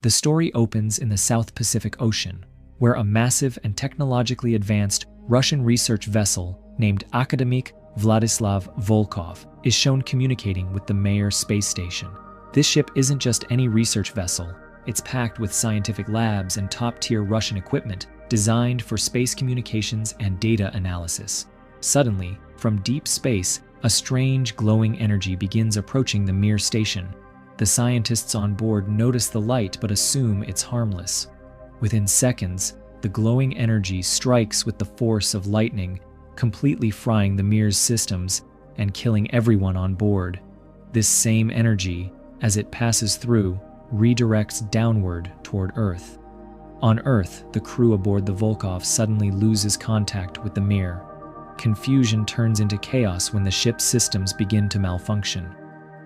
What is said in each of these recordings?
The story opens in the South Pacific Ocean, where a massive and technologically advanced Russian research vessel named Akademik Vladislav Volkov is shown communicating with the Mir space station. This ship isn't just any research vessel, it's packed with scientific labs and top-tier Russian equipment designed for space communications and data analysis. Suddenly, from deep space, a strange glowing energy begins approaching the Mir station. The scientists on board notice the light but assume it's harmless. Within seconds, the glowing energy strikes with the force of lightning, completely frying the Mir's systems and killing everyone on board. This same energy, as it passes through, redirects downward toward Earth. On Earth, the crew aboard the Volkov suddenly loses contact with the Mir. Confusion turns into chaos when the ship's systems begin to malfunction.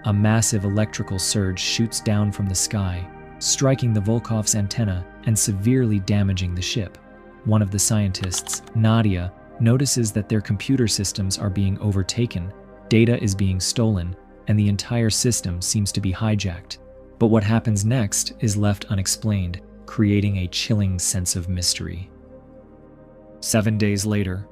A massive electrical surge shoots down from the sky, striking the Volkov's antenna and severely damaging the ship. One of the scientists, Nadia, notices that their computer systems are being overtaken, data is being stolen, and the entire system seems to be hijacked. But what happens next is left unexplained, creating a chilling sense of mystery. 7 days later,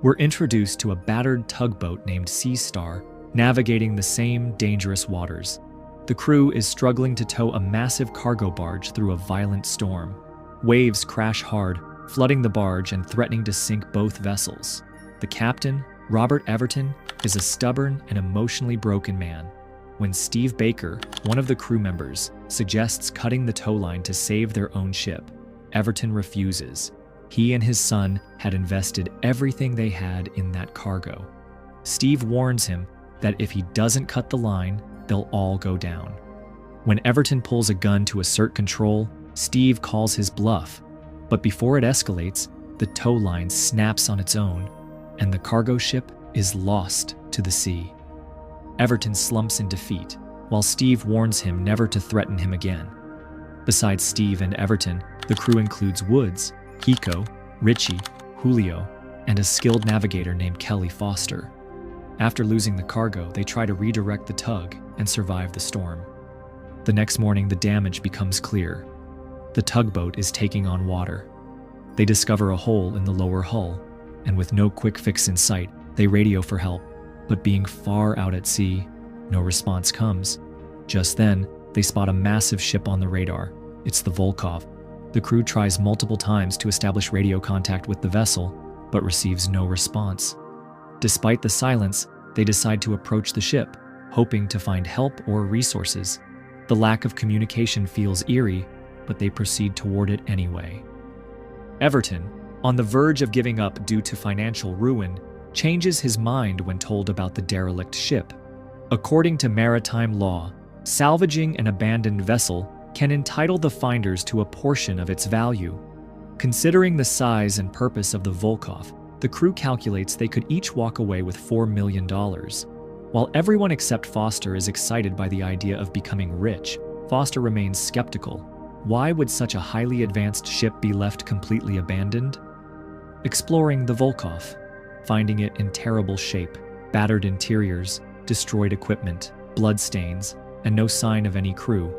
we're introduced to a battered tugboat named Sea Star, navigating the same dangerous waters. The crew is struggling to tow a massive cargo barge through a violent storm. Waves crash hard, flooding the barge and threatening to sink both vessels. The captain, Robert Everton, is a stubborn and emotionally broken man. When Steve Baker, one of the crew members, suggests cutting the tow line to save their own ship, Everton refuses. He and his son had invested everything they had in that cargo. Steve warns him that if he doesn't cut the line, they'll all go down. When Everton pulls a gun to assert control, Steve calls his bluff. But before it escalates, the tow line snaps on its own, and the cargo ship is lost to the sea. Everton slumps in defeat, while Steve warns him never to threaten him again. Besides Steve and Everton, the crew includes Woods, Hiko, Richie, Julio, and a skilled navigator named Kelly Foster. After losing the cargo, they try to redirect the tug and survive the storm. The next morning, the damage becomes clear. The tugboat is taking on water. They discover a hole in the lower hull, and with no quick fix in sight, they radio for help. But being far out at sea, no response comes. Just then, they spot a massive ship on the radar. It's the Volkov. The crew tries multiple times to establish radio contact with the vessel, but receives no response. Despite the silence, they decide to approach the ship, hoping to find help or resources. The lack of communication feels eerie, but they proceed toward it anyway. Everton, on the verge of giving up due to financial ruin, changes his mind when told about the derelict ship. According to maritime law, salvaging an abandoned vessel can entitle the finders to a portion of its value. Considering the size and purpose of the Volkov, the crew calculates they could each walk away with $4 million. While everyone except Foster is excited by the idea of becoming rich, Foster remains skeptical. Why would such a highly advanced ship be left completely abandoned? Exploring the Volkov, finding it in terrible shape, battered interiors, destroyed equipment, bloodstains, and no sign of any crew.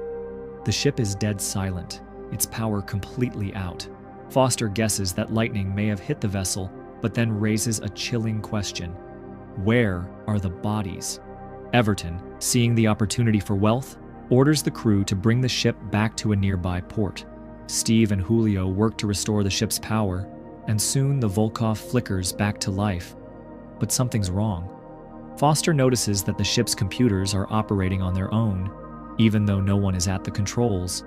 The ship is dead silent, its power completely out. Foster guesses that lightning may have hit the vessel, but then raises a chilling question. Where are the bodies? Everton, seeing the opportunity for wealth, orders the crew to bring the ship back to a nearby port. Steve and Julio work to restore the ship's power, and soon the Volkov flickers back to life. But something's wrong. Foster notices that the ship's computers are operating on their own, even though no one is at the controls.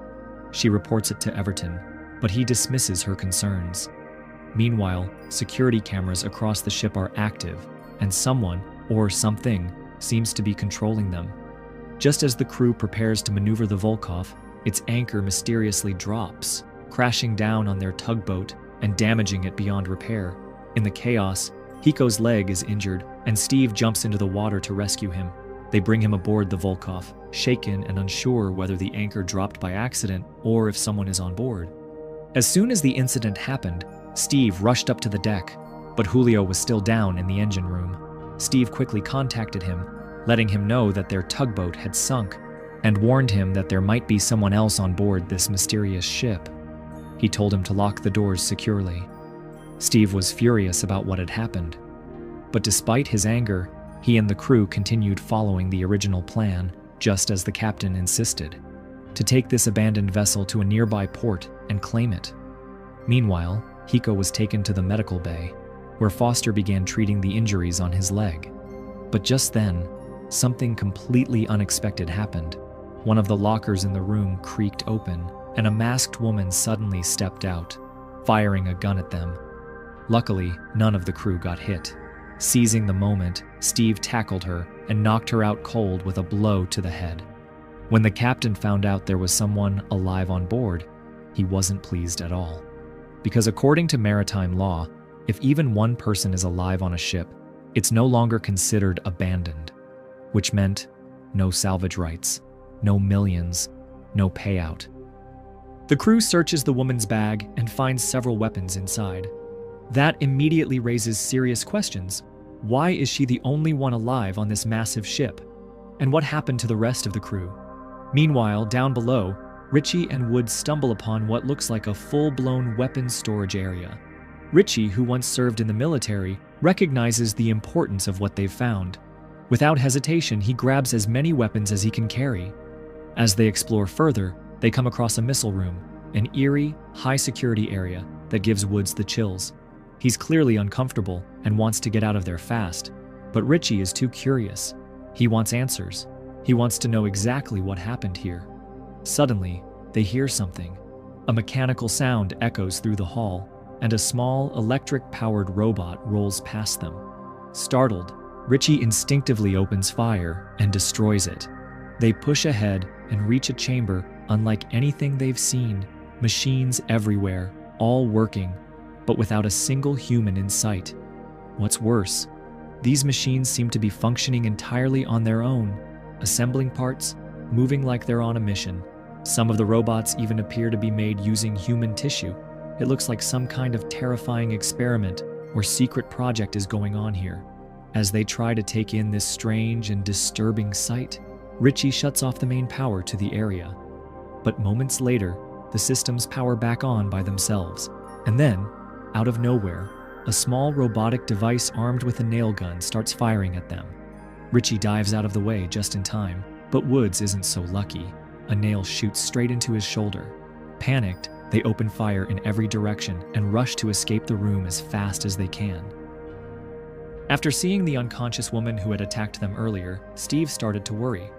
She reports it to Everton, but he dismisses her concerns. Meanwhile, security cameras across the ship are active, and someone, or something, seems to be controlling them. Just as the crew prepares to maneuver the Volkov, its anchor mysteriously drops, crashing down on their tugboat and damaging it beyond repair. In the chaos, Hiko's leg is injured, and Steve jumps into the water to rescue him. They bring him aboard the Volkov, shaken and unsure whether the anchor dropped by accident or if someone is on board. As soon as the incident happened, Steve rushed up to the deck, but Julio was still down in the engine room. Steve quickly contacted him, letting him know that their tugboat had sunk and warned him that there might be someone else on board this mysterious ship. He told him to lock the doors securely. Steve was furious about what had happened, but despite his anger, he and the crew continued following the original plan, just as the captain insisted, to take this abandoned vessel to a nearby port and claim it. Meanwhile, Hiko was taken to the medical bay, where Foster began treating the injuries on his leg. But just then, something completely unexpected happened. One of the lockers in the room creaked open, and a masked woman suddenly stepped out, firing a gun at them. Luckily, none of the crew got hit. Seizing the moment, Steve tackled her and knocked her out cold with a blow to the head. When the captain found out there was someone alive on board, he wasn't pleased at all. Because according to maritime law, if even one person is alive on a ship, it's no longer considered abandoned, which meant no salvage rights, no millions, no payout. The crew searches the woman's bag and finds several weapons inside. That immediately raises serious questions. Why is she the only one alive on this massive ship? And what happened to the rest of the crew? Meanwhile, down below, Richie and Woods stumble upon what looks like a full-blown weapons storage area. Richie, who once served in the military, recognizes the importance of what they've found. Without hesitation, he grabs as many weapons as he can carry. As they explore further, they come across a missile room, an eerie, high-security area that gives Woods the chills. He's clearly uncomfortable and wants to get out of there fast, but Richie is too curious. He wants answers. He wants to know exactly what happened here. Suddenly, they hear something. A mechanical sound echoes through the hall, and a small, electric-powered robot rolls past them. Startled, Richie instinctively opens fire and destroys it. They push ahead and reach a chamber unlike anything they've seen. Machines everywhere, all working, but without a single human in sight. What's worse, these machines seem to be functioning entirely on their own, assembling parts, moving like they're on a mission. Some of the robots even appear to be made using human tissue. It looks like some kind of terrifying experiment or secret project is going on here. As they try to take in this strange and disturbing sight, Richie shuts off the main power to the area. But moments later, the systems power back on by themselves. And then, out of nowhere, a small robotic device armed with a nail gun starts firing at them. Richie dives out of the way just in time, but Woods isn't so lucky. A nail shoots straight into his shoulder. Panicked, they open fire in every direction and rush to escape the room as fast as they can. After seeing the unconscious woman who had attacked them earlier, Steve started to worry.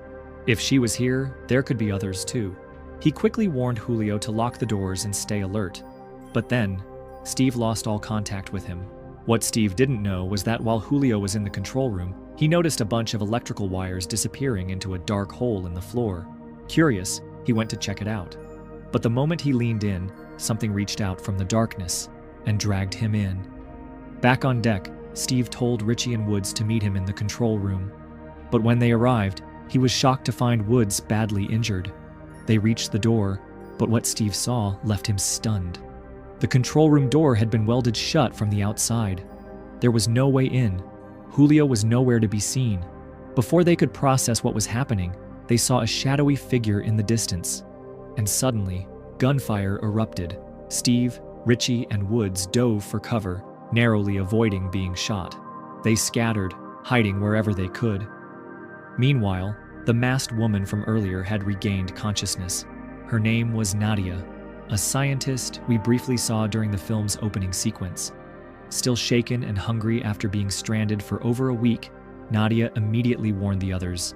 If she was here, there could be others too. He quickly warned Julio to lock the doors and stay alert. But then, Steve lost all contact with him. What Steve didn't know was that while Julio was in the control room, he noticed a bunch of electrical wires disappearing into a dark hole in the floor. Curious, he went to check it out. But the moment he leaned in, something reached out from the darkness and dragged him in. Back on deck, Steve told Richie and Woods to meet him in the control room. But when they arrived, he was shocked to find Woods badly injured. They reached the door, but what Steve saw left him stunned. The control room door had been welded shut from the outside. There was no way in. Julio was nowhere to be seen. Before they could process what was happening, they saw a shadowy figure in the distance. And suddenly, gunfire erupted. Steve, Richie, and Woods dove for cover, narrowly avoiding being shot. They scattered, hiding wherever they could. Meanwhile, the masked woman from earlier had regained consciousness. Her name was Nadia, a scientist we briefly saw during the film's opening sequence. Still shaken and hungry after being stranded for over a week, Nadia immediately warned the others.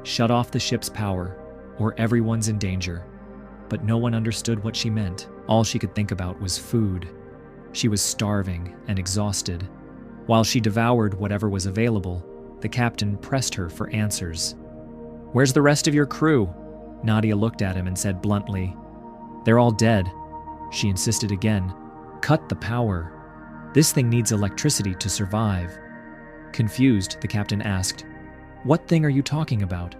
Shut off the ship's power, or everyone's in danger. But no one understood what she meant. All she could think about was food. She was starving and exhausted. While she devoured whatever was available, the captain pressed her for answers. "Where's the rest of your crew?" Nadia looked at him and said bluntly. "They're all dead." She insisted again. "Cut the power. This thing needs electricity to survive." Confused, the captain asked, "What thing are you talking about?"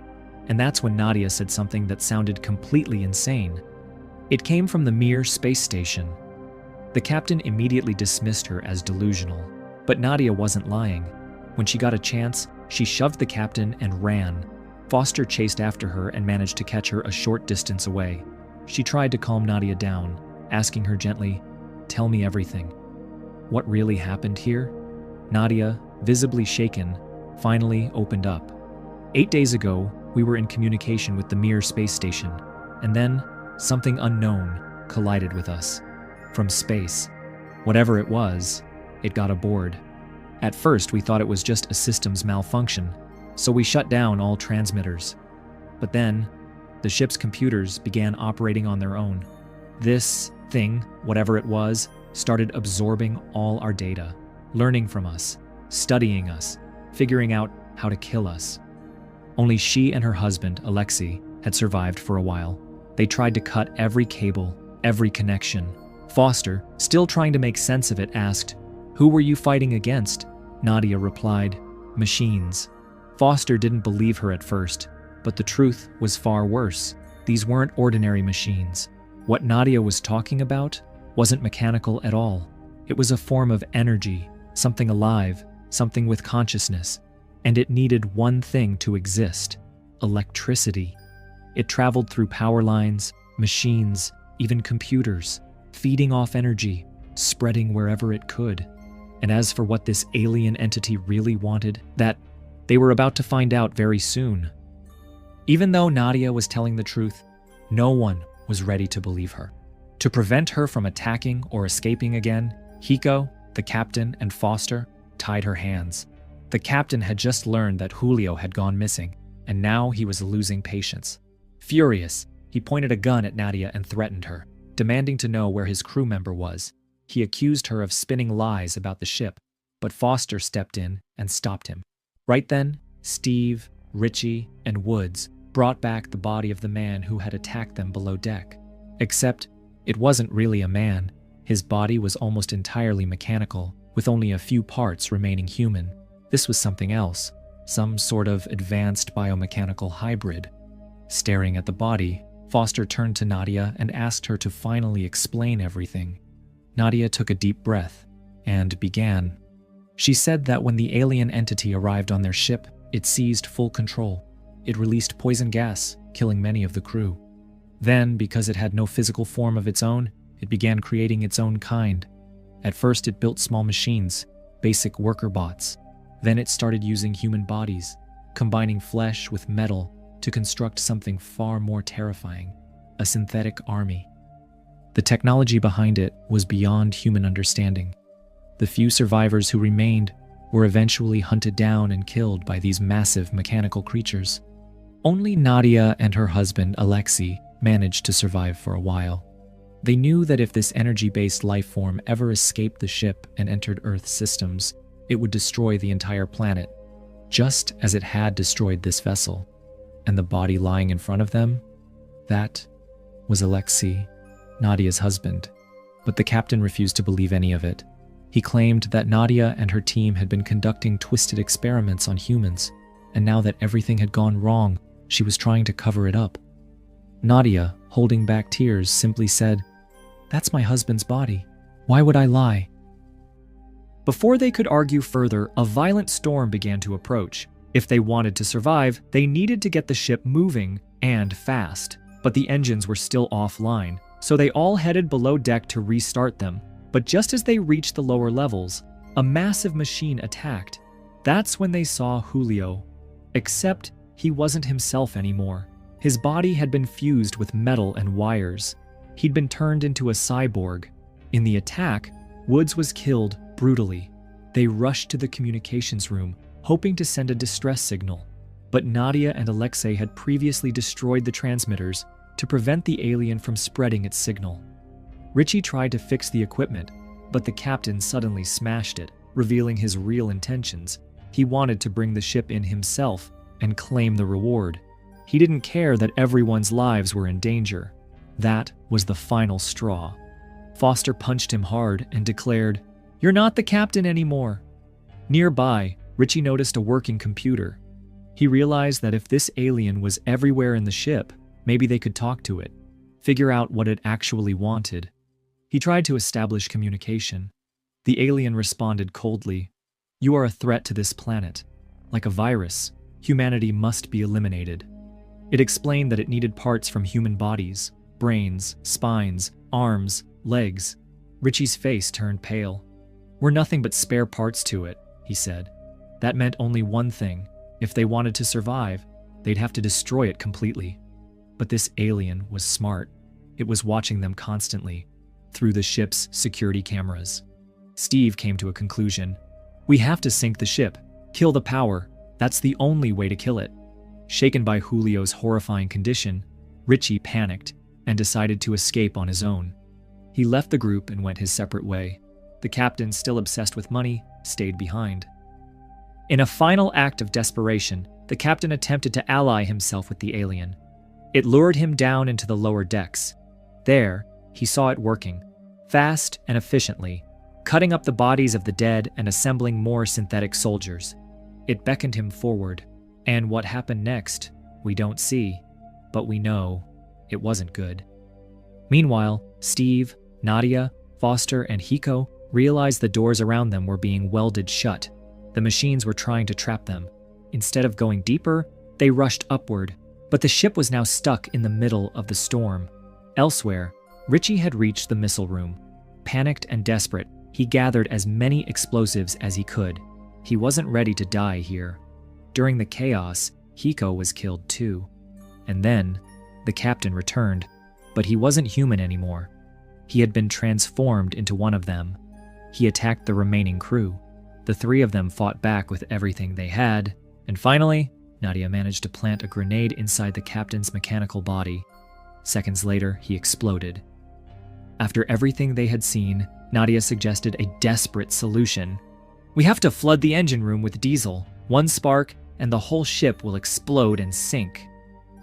And that's when Nadia said something that sounded completely insane. It came from the Mir space station. The captain immediately dismissed her as delusional, but Nadia wasn't lying. When she got a chance, she shoved the captain and ran. Foster chased after her and managed to catch her a short distance away. She tried to calm Nadia down, asking her gently, "Tell me everything. What really happened here?" Nadia, visibly shaken, finally opened up. 8 days ago, we were in communication with the Mir space station, and then something unknown collided with us. From space. Whatever it was, it got aboard. At first, we thought it was just a systems malfunction, so we shut down all transmitters. But then, the ship's computers began operating on their own. This thing, whatever it was, started absorbing all our data, learning from us, studying us, figuring out how to kill us. Only she and her husband, Alexei, had survived for a while. They tried to cut every cable, every connection. Foster, still trying to make sense of it, asked, "Who were you fighting against?" Nadia replied, "Machines." Foster didn't believe her at first, but the truth was far worse. These weren't ordinary machines. What Nadia was talking about wasn't mechanical at all. It was a form of energy, something alive, something with consciousness, and it needed one thing to exist: electricity. It traveled through power lines, machines, even computers, feeding off energy, spreading wherever it could. And as for what this alien entity really wanted, that they were about to find out very soon. Even though Nadia was telling the truth, no one was ready to believe her. To prevent her from attacking or escaping again, Hiko, the captain, and Foster tied her hands. The captain had just learned that Julio had gone missing, and now he was losing patience. Furious, he pointed a gun at Nadia and threatened her, demanding to know where his crew member was. He accused her of spinning lies about the ship, but Foster stepped in and stopped him. Right then, Steve, Richie, and Woods brought back the body of the man who had attacked them below deck. Except, it wasn't really a man. His body was almost entirely mechanical, with only a few parts remaining human. This was something else, some sort of advanced biomechanical hybrid. Staring at the body, Foster turned to Nadia and asked her to finally explain everything. Nadia took a deep breath and began. She said that when the alien entity arrived on their ship, it seized full control. It released poison gas, killing many of the crew. Then, because it had no physical form of its own, it began creating its own kind. At first, it built small machines, basic worker bots. Then it started using human bodies, combining flesh with metal to construct something far more terrifying, a synthetic army. The technology behind it was beyond human understanding. The few survivors who remained were eventually hunted down and killed by these massive mechanical creatures. Only Nadia and her husband, Alexei, managed to survive for a while. They knew that if this energy-based life form ever escaped the ship and entered Earth's systems, it would destroy the entire planet, just as it had destroyed this vessel. And the body lying in front of them? That was Alexei, Nadia's husband. But the captain refused to believe any of it. He claimed that Nadia and her team had been conducting twisted experiments on humans, and now that everything had gone wrong, she was trying to cover it up. Nadia, holding back tears, simply said, "That's my husband's body. Why would I lie?" Before they could argue further, a violent storm began to approach. If they wanted to survive, they needed to get the ship moving, and fast. But the engines were still offline, so they all headed below deck to restart them. But just as they reached the lower levels, a massive machine attacked. That's when they saw Julio. Except he wasn't himself anymore. His body had been fused with metal and wires. He'd been turned into a cyborg. In the attack, Woods was killed brutally. They rushed to the communications room, hoping to send a distress signal. But Nadia and Alexei had previously destroyed the transmitters to prevent the alien from spreading its signal. Richie tried to fix the equipment, but the captain suddenly smashed it, revealing his real intentions. He wanted to bring the ship in himself and claim the reward. He didn't care that everyone's lives were in danger. That was the final straw. Foster punched him hard and declared, "You're not the captain anymore." Nearby, Richie noticed a working computer. He realized that if this alien was everywhere in the ship, maybe they could talk to it, figure out what it actually wanted. He tried to establish communication. The alien responded coldly, "You are a threat to this planet, like a virus. humanity must be eliminated. It explained that it needed parts from human bodies, brains, spines, arms, legs. Richie's face turned pale. "We're nothing but spare parts to it," he said. That meant only one thing. If they wanted to survive, they'd have to destroy it completely. But this alien was smart. It was watching them constantly, through the ship's security cameras. Steve came to a conclusion. "We have to sink the ship, kill the power. That's the only way to kill it." Shaken by Julio's horrifying condition, Richie panicked and decided to escape on his own. He left the group and went his separate way. The captain, still obsessed with money, stayed behind. In a final act of desperation, the captain attempted to ally himself with the alien. It lured him down into the lower decks. There, he saw it working, fast and efficiently, cutting up the bodies of the dead and assembling more synthetic soldiers. It beckoned him forward, and what happened next, we don't see, but we know it wasn't good. Meanwhile, Steve, Nadia, Foster, and Hiko realized the doors around them were being welded shut. The machines were trying to trap them. Instead of going deeper, they rushed upward, but the ship was now stuck in the middle of the storm. Elsewhere, Richie had reached the missile room. Panicked and desperate, he gathered as many explosives as he could. He wasn't ready to die here. During the chaos, Hiko was killed too. And then, the captain returned, but he wasn't human anymore. He had been transformed into one of them. He attacked the remaining crew. The three of them fought back with everything they had, and finally, Nadia managed to plant a grenade inside the captain's mechanical body. Seconds later, he exploded. After everything they had seen, Nadia suggested a desperate solution. "We have to flood the engine room with diesel. One spark, and the whole ship will explode and sink."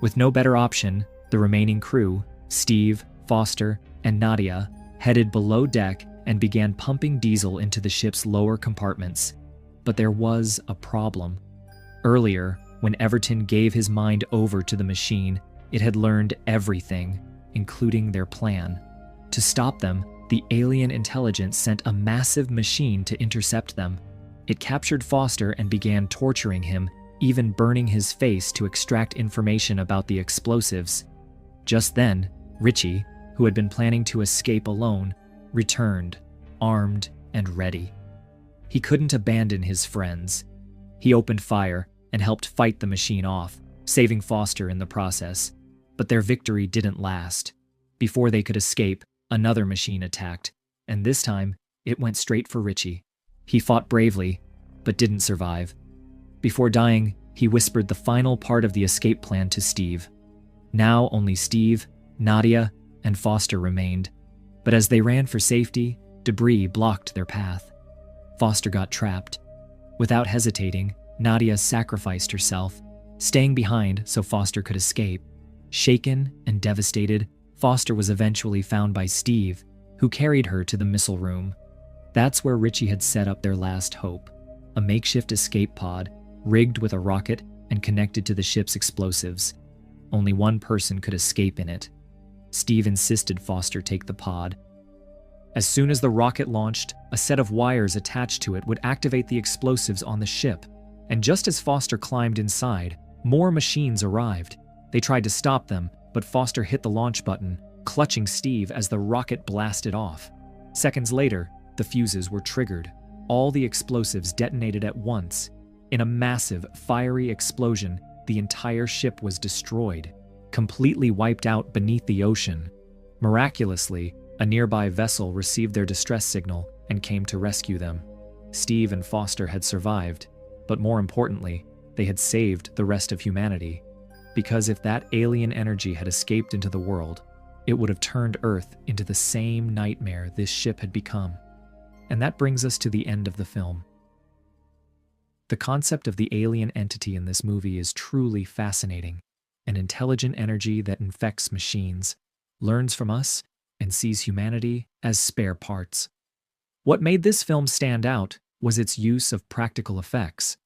With no better option, the remaining crew, Steve, Foster, and Nadia, headed below deck and began pumping diesel into the ship's lower compartments. But there was a problem. Earlier, when Everton gave his mind over to the machine, it had learned everything, including their plan. To stop them, the alien intelligence sent a massive machine to intercept them. It captured Foster and began torturing him, even burning his face to extract information about the explosives. Just then, Richie, who had been planning to escape alone, returned, armed and ready. He couldn't abandon his friends. He opened fire and helped fight the machine off, saving Foster in the process. But their victory didn't last. Before they could escape, another machine attacked, and this time, it went straight for Richie. He fought bravely, but didn't survive. Before dying, he whispered the final part of the escape plan to Steve. Now only Steve, Nadia, and Foster remained. But as they ran for safety, debris blocked their path. Foster got trapped. Without hesitating, Nadia sacrificed herself, staying behind so Foster could escape. Shaken and devastated, Foster was eventually found by Steve, who carried her to the missile room. That's where Richie had set up their last hope, a makeshift escape pod, rigged with a rocket and connected to the ship's explosives. Only one person could escape in it. Steve insisted Foster take the pod. As soon as the rocket launched, a set of wires attached to it would activate the explosives on the ship. And just as Foster climbed inside, more machines arrived. They tried to stop them, but Foster hit the launch button, clutching Steve as the rocket blasted off. Seconds later, the fuses were triggered. All the explosives detonated at once. In a massive, fiery explosion, the entire ship was destroyed, completely wiped out beneath the ocean. Miraculously, a nearby vessel received their distress signal and came to rescue them. Steve and Foster had survived, but more importantly, they had saved the rest of humanity. Because if that alien energy had escaped into the world, it would have turned Earth into the same nightmare this ship had become. And that brings us to the end of the film. The concept of the alien entity in this movie is truly fascinating. An intelligent energy that infects machines, learns from us, and sees humanity as spare parts. What made this film stand out was its use of practical effects.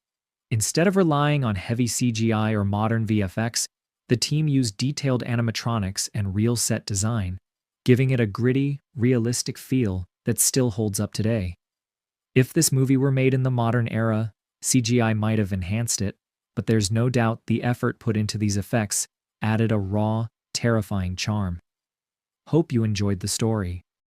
Instead of relying on heavy CGI or modern VFX, the team used detailed animatronics and real set design, giving it a gritty, realistic feel that still holds up today. If this movie were made in the modern era, CGI might have enhanced it, but there's no doubt the effort put into these effects added a raw, terrifying charm. Hope you enjoyed the story.